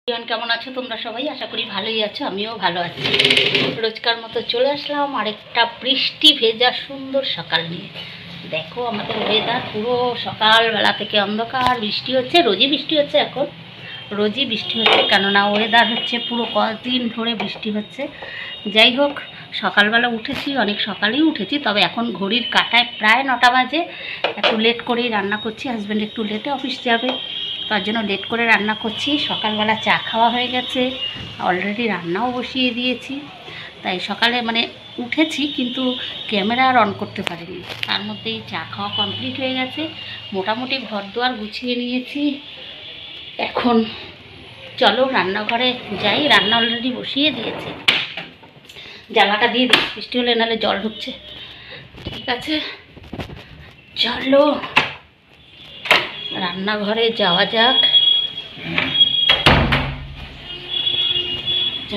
কেমন আছো তোমরা সবাই? আশা করি ভালোই আছো, আমিও ভালো আছি। রোজকার মতো চলে আসলাম আরেকটা বৃষ্টি ভেজা সুন্দর সকাল নিয়ে। দেখো আমাদের ওয়েদার পুরো সকালবেলা থেকে অন্ধকার, বৃষ্টি হচ্ছে, রোজই বৃষ্টি হচ্ছে, এখন রোজই বৃষ্টি হচ্ছে, কেননা ওয়েদার হচ্ছে পুরো কদিন ধরে বৃষ্টি হচ্ছে। যাই হোক, সকালবেলা উঠেছি, অনেক সকালেই উঠেছি, তবে এখন ঘড়ির কাঁটায় প্রায় 9টা বাজে। একটু লেট করেই রান্না করছি, হাজব্যান্ড একটু লেটে অফিস যাবে, তার জন্য লেট করে রান্না করছি। সকালবেলা চা খাওয়া হয়ে গেছে, অলরেডি রান্নাও বসিয়ে দিয়েছি। তাই সকালে উঠেছি কিন্তু ক্যামেরা আর অন করতে পারিনি, তার মধ্যেই চা খাওয়া কমপ্লিট হয়ে গেছে। মোটামুটি ঘর দুয়ার গুছিয়ে নিয়েছি। এখন চলো রান্নাঘরে যাই, রান্না অলরেডি বসিয়ে দিয়েছি। জানলাটা দিয়ে দিই, বৃষ্টি হলে নাহলে জল ঢুকছে। ঠিক আছে, চলো রান্নাঘরে যাওয়া যাক।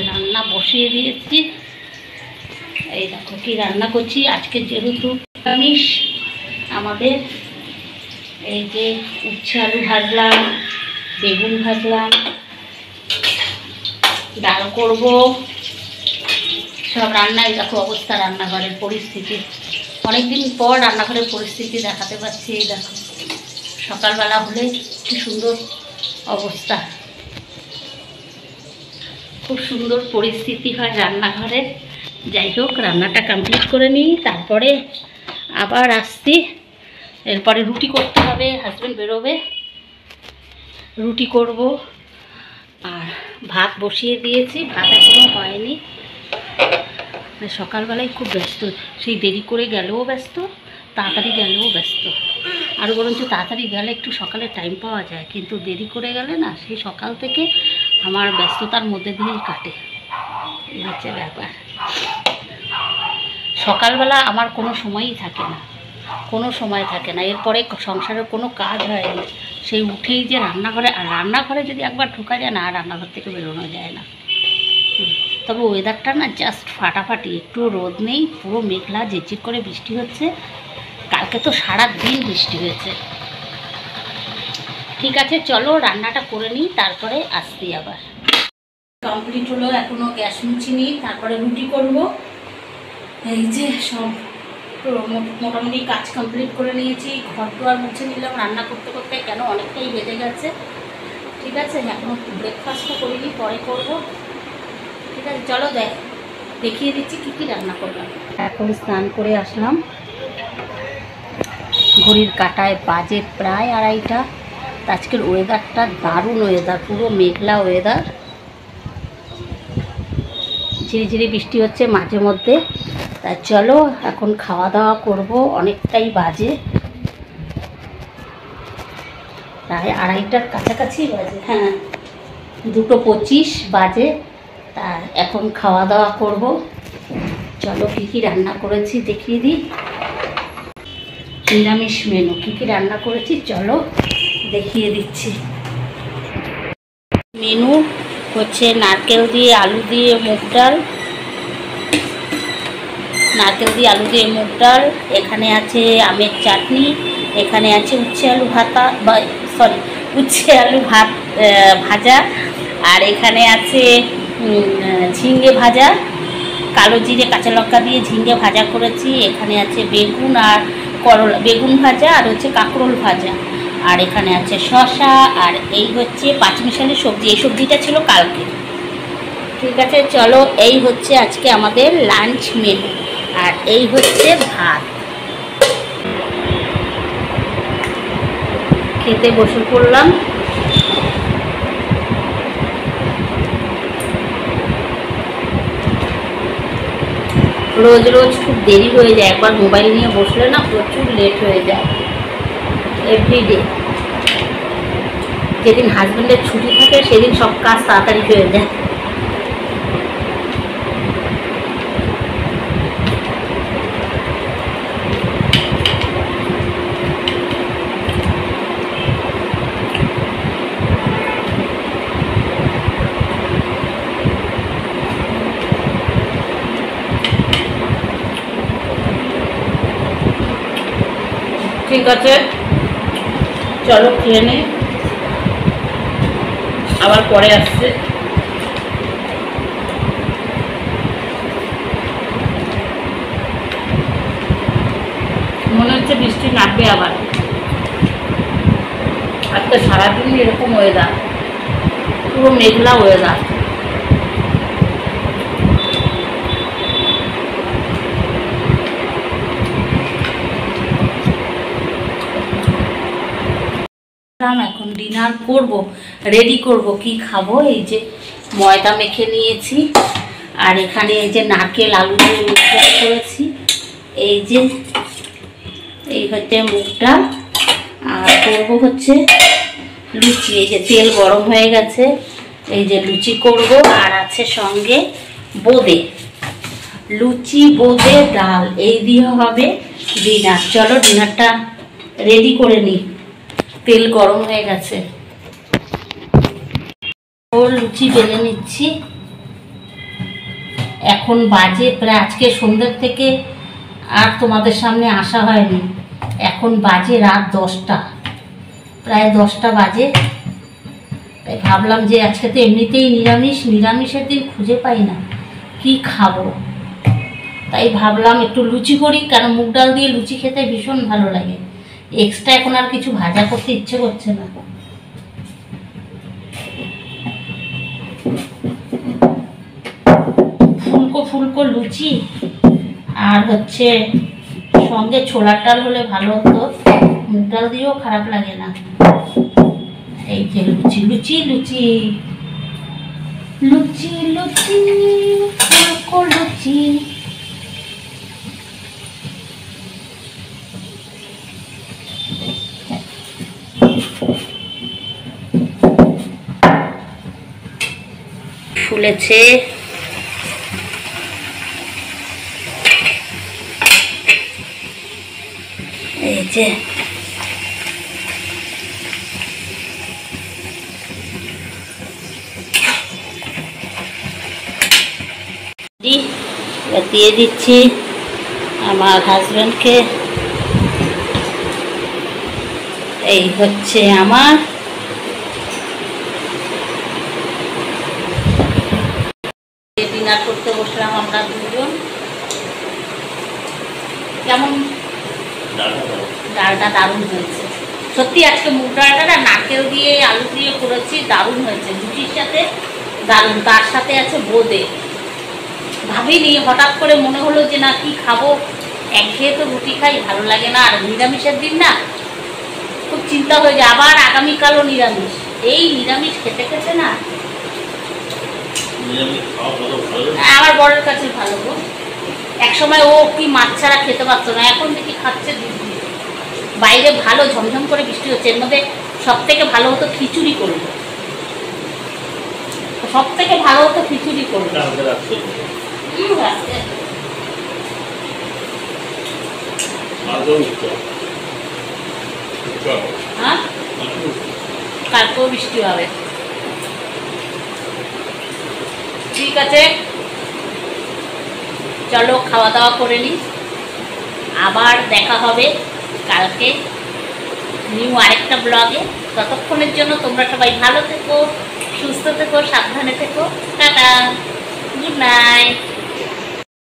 রান্না বসিয়ে দিয়েছি। এই দেখো কি রান্না করছি আজকে, যেহেতু নিরামিষ আমাদের। এই যে উচ্ছে আলু ভাজলাম, বেগুন ভাজলাম, ডাল করব, সব রান্নায় দেখো অবস্থা। রান্নাঘরের পরিস্থিতি অনেকদিন পর রান্নাঘরের পরিস্থিতি দেখাতে পারছি। এই দেখো সকালবেলা হলে কি সুন্দর অবস্থা, খুব সুন্দর পরিস্থিতি হয় রান্নাঘরে। যাই হোক, রান্নাটা কমপ্লিট করে নিই, তারপরে আবার আসছি। এরপরে রুটি করতে হবে, হাজব্যান্ড বেরোবে, রুটি করব। আর ভাত বসিয়ে দিয়েছি, ভাত এখনও হয়নি। সকালবেলায় খুব ব্যস্ত, সেই দেরি করে গেলেও ব্যস্ত, তাড়াতাড়ি গেলেও ব্যস্ত। আরও বরঞ্চ তাড়াতাড়ি গেলে একটু সকালে টাইম পাওয়া যায়, কিন্তু দেরি করে গেলে না, সেই সকাল থেকে আমার ব্যস্ততার মধ্যে দিয়েই কাটে। এই হচ্ছে ব্যাপার। সকালবেলা আমার কোনো সময়ই থাকে না, কোনো সময় থাকে না। এরপরে সংসারের কোনো কাজ হয়নি, সেই উঠেই যে রান্নাঘরে, আর রান্নাঘরে যদি একবার ঢোকা যায় না, আর রান্নাঘর থেকে বেরোনো যায় না। তবে ওয়েদারটা না জাস্ট ফাটাফাটি, একটু রোদ নেই, পুরো মেঘলা ঝিরঝির করে বৃষ্টি হচ্ছে। কালকে তো সারা দিন বৃষ্টি হয়েছে। ঠিক আছে, চলো রান্নাটা করে নিই, তারপরে আসছি আবার। কমপ্লিট হলো, এখনও গ্যাস মুছিনি, তারপরে রুটি করব। এই যে সব মোটামুটি কাজ কমপ্লিট করে নিয়েছি, ঘর দুয়ার মুছে নিলাম রান্না করতে করতে, কেন অনেকটাই বেজে গেছে। ঠিক আছে, এখনও ব্রেকফাস্টটা করিনি, পরে করব। ঠিক আছে, চলো দেখিয়ে দিচ্ছি কী কী রান্না করলাম। এখন স্নান করে আসলাম, ঘড়ির কাঁটায় বাজে প্রায় 2:30টা। আজকের ওয়েদারটা দারুণ ওয়েদার, পুরো মেঘলা ওয়েদার, ঝিরিঝিরি বৃষ্টি হচ্ছে মাঝে মধ্যে। তাই চলো এখন খাওয়া দাওয়া করব, অনেকটাই বাজে, প্রায় 2:30টার কাছাকাছি বাজে, হ্যাঁ 2:25 বাজে। তা এখন খাওয়া দাওয়া করব। চলো কী কী রান্না করেছি দেখিয়ে দিই। নিরামিষ মেনু কী কী রান্না করেছি চলো দেখিয়ে দিচ্ছি। মেনু হচ্ছে নারকেল দিয়ে আলু দিয়ে মুগ ডাল, নারকেল দিয়ে আলু দিয়ে মুগ ডাল, এখানে আছে আমের চাটনি, এখানে আছে উচ্ছে আলু ভাত ভাজা, আর এখানে আছে ঝিঙে ভাজা, কালো জিরে কাঁচা লঙ্কা দিয়ে ঝিঙে ভাজা করেছি, এখানে আছে বেগুন আর করলা, বেগুন ভাজা, আর হচ্ছে কাঁকরোল ভাজা, আর এখানে আছে শসা, আর এই হচ্ছে পাঁচমিশালি সবজি। এই সবজিটা ছিল কালকে। ঠিক আছে, চলো এই হচ্ছে আজকে আমাদের লাঞ্চ মেনু, আর এই হচ্ছে ভাত। খেতে বসে পড়লাম। রোজ রোজ খুব দেরি হয়ে যায়, একবার মোবাইল নিয়ে বসলে না প্রচুর লেট হয়ে যায় এভরিডে। যেদিন হাজব্যান্ডের ছুটি থাকে সেদিন সব কাজ তাড়াতাড়ি হয়ে যায়। ঠিক আছে, চলো খেয়ে নিই। আবার পরে আসছে। মনে হচ্ছে বৃষ্টি নামবে আবার। আজকে সারাদিন এরকম ওয়েদার, পুরো মেঘলা ওয়েদার। এখন ডিনার করব, রেডি করব, কি খাবো। এই যে ময়দা মেখে নিয়েছি, আর এখানে এই যে নারকেল আলু দিয়ে মুগটা করেছি। এই যে এই হচ্ছে মুগটা, আর করবো হচ্ছে লুচি। এই যে তেল গরম হয়ে গেছে, এই যে লুচি করব। আর আছে সঙ্গে বোঁদে, লুচি বোঁদে ডাল, এই দিয়ে হবে ডিনার। চলো ডিনারটা রেডি করে নিই। তেল গরম হয়ে গেছে, ওর লুচি বেলে নিচ্ছি। এখন বাজে প্রায়, আজকে সন্ধ্যের থেকে আর তোমাদের সামনে আসা হয়নি। এখন বাজে রাত 10টা, প্রায় 10টা বাজে। তাই ভাবলাম যে আজকে তো এমনিতেই নিরামিষ, নিরামিষের দিন খুঁজে পাই না কি খাবো। তাই ভাবলাম একটু লুচি করি, কারণ মুগ ডাল দিয়ে লুচি খেতে ভীষণ ভালো লাগে। এক্সট্রা এখন আর কিছু ভাজা করতে ইচ্ছে করছে না। ফুলকো ফুলকো লুচি, আর হচ্ছে সঙ্গে ছোলার ডাল হলে ভালো হতো, মুগ ডাল দিয়েও খারাপ লাগে না। এই যে লুচি লুচি লুচি লুচি লুচি ফুলকো লুচি। ফুলেছে, এই যে দিয়ে দিচ্ছি আমার হাজব্যান্ডকে। এই হচ্ছে আমার ডিনার করতে বসলাম আমরা দুজন। কেমন ডালটা? দারুণ হয়েছে সত্যি। আজকে মুগ ডালটা না নারকেল দিয়ে আলু দিয়ে করেছি, দারুণ হয়েছে, লুচির সাথে দারুণ। তার সাথে আছে বোঁদে। ভাবিনি, হঠাৎ করে মনে হলো যে না কি খাবো, একঘেয়ে তো রুটি খাই, ভালো লাগে না। আর নিরামিষের দিন না খুব চিন্তা হয়ে যায়, আবার আগামীকালও নিরামিষ। এই নিরামিষ খেতে খেতে না আমার বরের কাছে ভালো গো। একসময় ও কি মাছ ছাড়া খেতে পারতো না, এখন দেখি খাচ্ছে দুধ দিয়ে। বাইরে ভালো ঝমঝম করে বৃষ্টি হচ্ছে, এর মধ্যে সব থেকে ভালো হতো খিচুড়ি করবো, সব থেকে ভালো হতো খিচুড়ি করবো। হ্যাঁ, কালকেও বৃষ্টি হবে। ঠিক আছে, চলো খাওয়া দাওয়া করে নিই, আবার দেখা হবে কালকে নিউ আরেকটা ব্লগে। ততক্ষণের জন্য তোমরা সবাই ভালো থেকো, সুস্থ থেকো, সাবধানে থেকো। Tata, good night.